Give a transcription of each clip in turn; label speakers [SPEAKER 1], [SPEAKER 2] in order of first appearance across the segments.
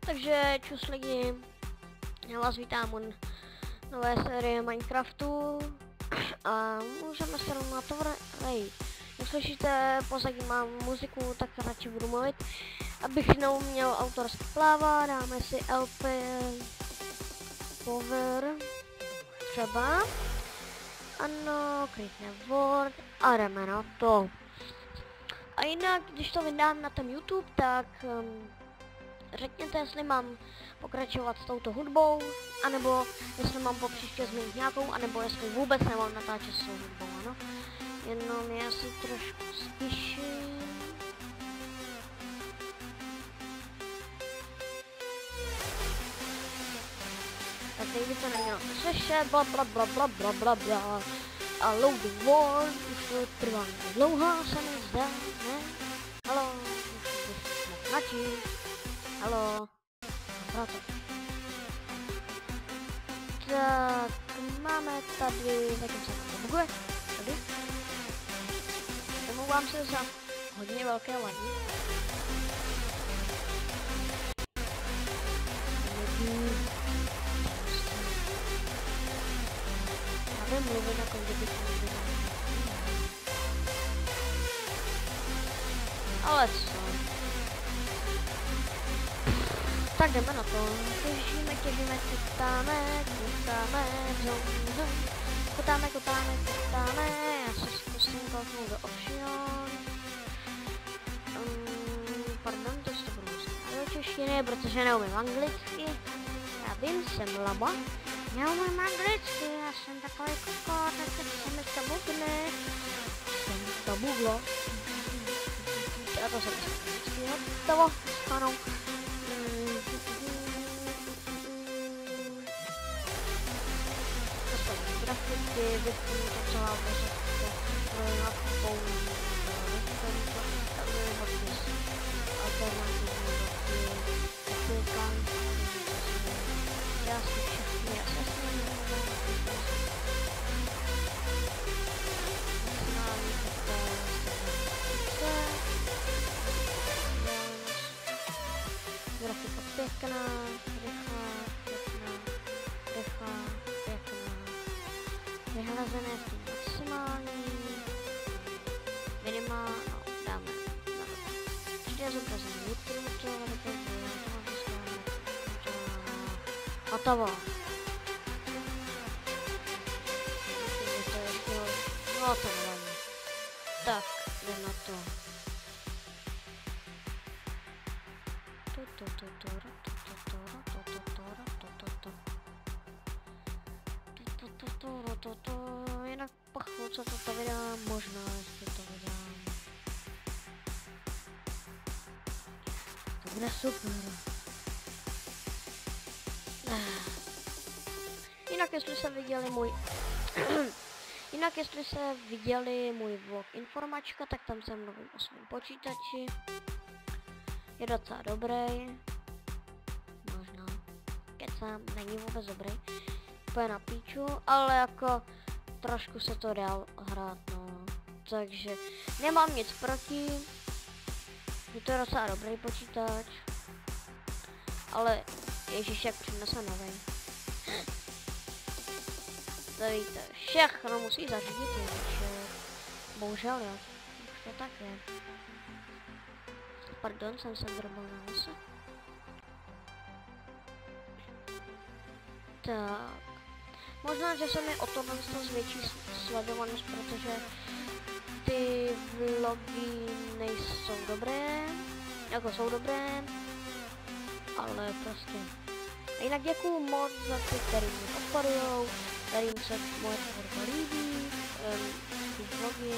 [SPEAKER 1] Takže čus lidi, já vás vítám u nové série Minecraftu a můžeme se na to vrejít. Jak slyšíte, pozadí mám muziku, tak radši budu mluvit, abych neuměl autorský pláva. Dáme si LP Power třeba, ano, klikne Word a jdeme na to. A jinak, když to vydám na ten YouTube, tak řekněte, jestli mám pokračovat s touto hudbou, anebo jestli mám po příště změnit nějakou, anebo jestli vůbec nemám natáčet s tou hudbou, ano. Jenom já si trošku spíším. Tak teď by to nemělo slyšet, bla bla bla bla bla bla bla. A loading war, už to trvá dlouho, se mi zdá, ne? Halo, už bych načít. Halo, proto. Tak, máme tady, zatím se to buguje, tady. Omlouvám se za hodně velké ladí. Já vím mluvit na konci bych mluvil. Ale co? Tak jdeme na to. Těžíme, kutáme. Já se zkusím kouknout do option. Pardon, to se budu muset do češtiny, protože neumím anglicky. Já vím, jsem laba. Neumím anglicky, já jsem takový kokot, tak se mi to bugne. Jsem to buglo. A to jsem vždycky hotovo. Ano. Grafiky, vypnu to celá mozovka, na použít, alternativní aplikace, já si všechny asesní grafika pěkná, rychlá. Vyhlazené v tím maximální, minimál, no, dáme na to. Ještě zobrazení vypnuto, hotovo. No to nevadí. Tak, jde na to. Jinak po chvilce to vydám, možná jestli to vydám. To bude super. Jinak jestli jste viděli můj vlog Informačka, tak tam jsem mluvím o svém počítači. Je docela dobrý. Možná. Kecám, není vůbec dobrý. Úplně na píču, ale jako trošku se to dá hrát, no. Takže nemám nic proti. Je to docela dobrý počítač. Ale ježiš, jak přinese novej. To víte, všechno musí zařídit ježiš. Bohužel jo, už to tak je. Pardon, jsem se drobal na nose. Tak. Možná, že se mi o tohle zvětší sledovanost, protože ty vlogy nejsou dobré, jako jsou dobré, ale prostě. A jinak děkuju moc za ty, který mě podporujou, kterým se moje tvorba líbí, ty vlogy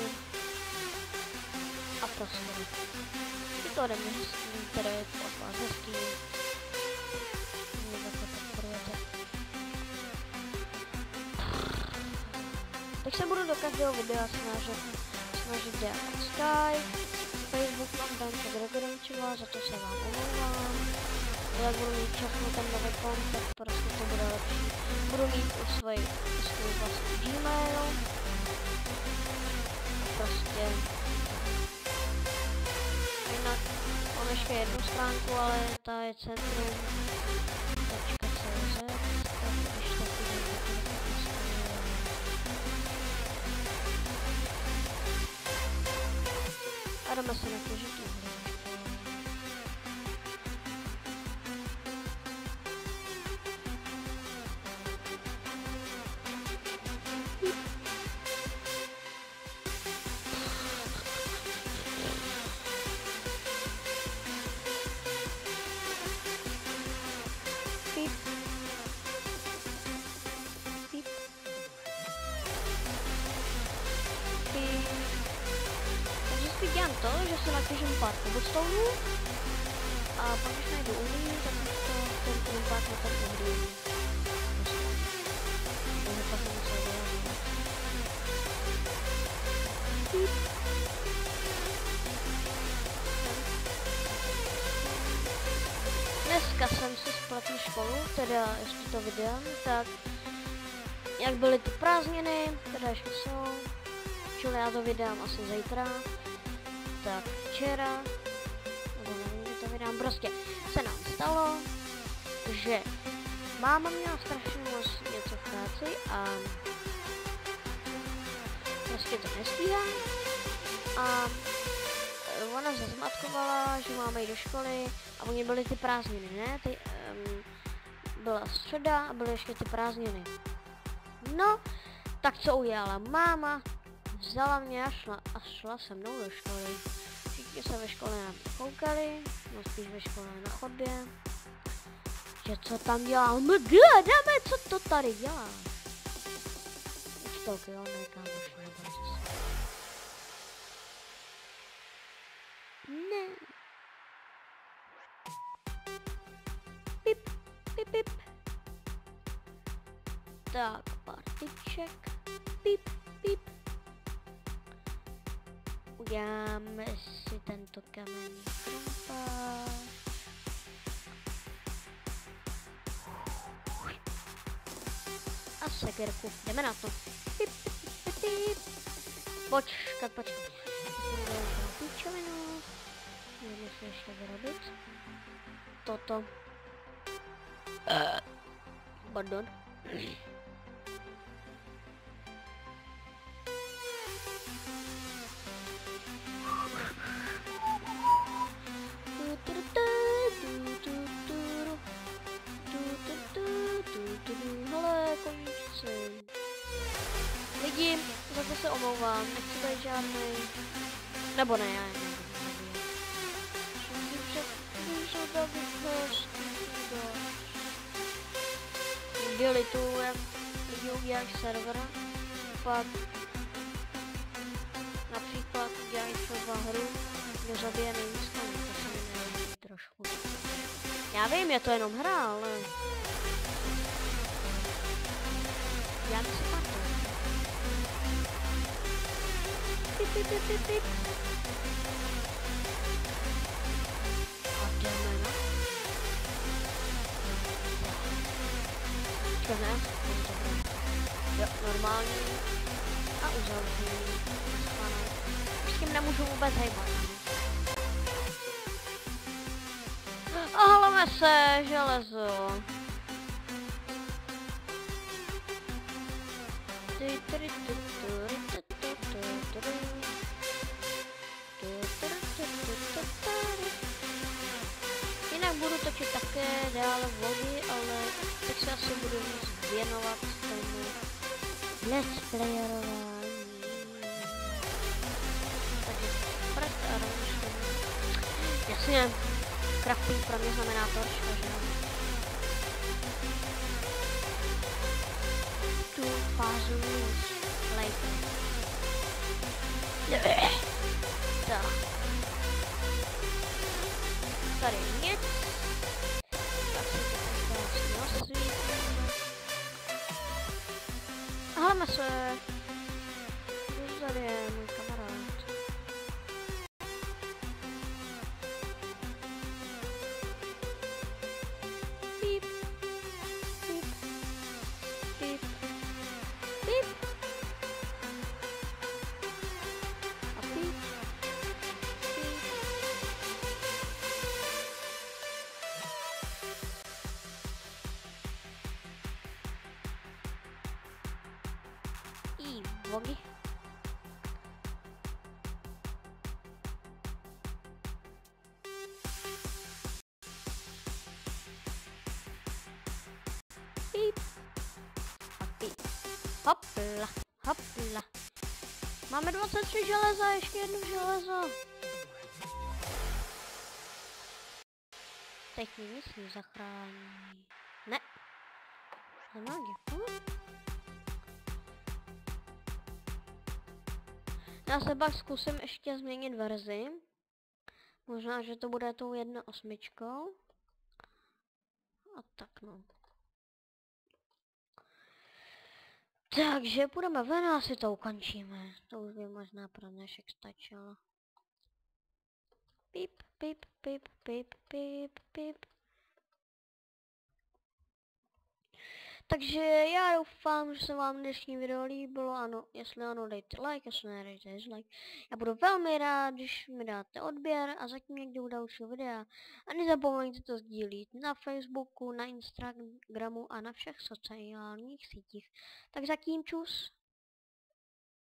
[SPEAKER 1] a prostě. Je to ode mě hezký, které je od vás hezký. Mě za to podporujete. Tak se budu do každého videa snažit dělat Skype, Facebook mám Danča Gregorenčová, za to se vám omlouvám. Jak budu mít všechno ten nový kontakt, prostě to bude lepší. Budu mít i svůj vlastní Gmail. Prostě. Jinak Mám ještě jednu stránku, ale ta je centrum.cz. Tak když taky a jdeme se na to, že to dělám to, že se natěžím pár cobblestonů a pak když najdu uhlí, tak už to ten krumpák na ten uhlí. Takže pak jsem musel dělat. Dneska jsem si spletl školu, teda ještě to vydám, tak jak byly ty prázdniny, teda ještě jsou, čili já to vydám asi zítra. Tak včera, nebo nevím, že to vydám, prostě se nám stalo, že máma měla strašně moc něco v práci a prostě to nestíhá a ona se zmatkovala, že máme jít do školy a oni byly ty prázdniny, ne? Byla středa a byly ještě ty prázdniny. No, tak co udělala máma? Vzala mě a šla se mnou do školy. Všichni se ve škole na mě koukali, no spíš ve škole na chodbě. Že co tam dělá? Dáme, co to tady dělá? Učitelky, jo, ne, kámoš, neboj se. Ne. Pip, pip, pip. Tak, pár tyček. Pip, pip. Uděláme si tento kamenný krumpáč. A sekerku. Jdeme na to. Pip, pip, pip, pip. Počkat. Píčovinu. Jdeme si ještě vyrobit. Toto. Pardon. Hele, koníčci. Lidi, za to se omlouvám, nechci tady žádnej. Nebo ne, já nevím. Kdy litujem, lidi udělají server, pak například udělají třeba hru, kde zabije nejmístami, to se mi nelíbí trošku. Já vím, je to jenom hra, ale... Já si partu. Pip, pip, pip, pip, pip. A jdeme na... Ne? Jo, normální a uzavřený. Už s tím nemůžu vůbec hejbat. A haleme se, železo. Jinak budu točit také dále vlogy, ale teď se asi budu věnovat tomu let's playerování. Takže prst a rovničku. Jasně, crafting pro mě znamená torčka, že jo? Tu fázu later. Tak. Tady nic. Tak si to krásně osvítíme. Hledme se. Tady je můj kamarád. Píp. Píp. Píp. Píp. A píp. Píp. vlogy. Píp. A píp. Hopla, hopla. Máme 23 železa, ještě jedno železo. Teď mi nic nezachrání. Ne. Ano, děkuji. Já se pak zkusím ještě změnit verzi. Možná, že to bude tou 1.8. A tak no. Takže půjdeme ven a asi to ukončíme. To už by možná pro dnešek stačilo. Píp, píp, píp, píp, píp, píp. Takže já doufám, že se vám dnešní video líbilo. Ano, jestli ano, dejte like, jestli ne, dejte dislike. Já budu velmi rád, když mi dáte odběr a zatím někdy u dalšího videa. A nezapomeňte to sdílit na Facebooku, na Instagramu a na všech sociálních sítích. Tak zatím čus.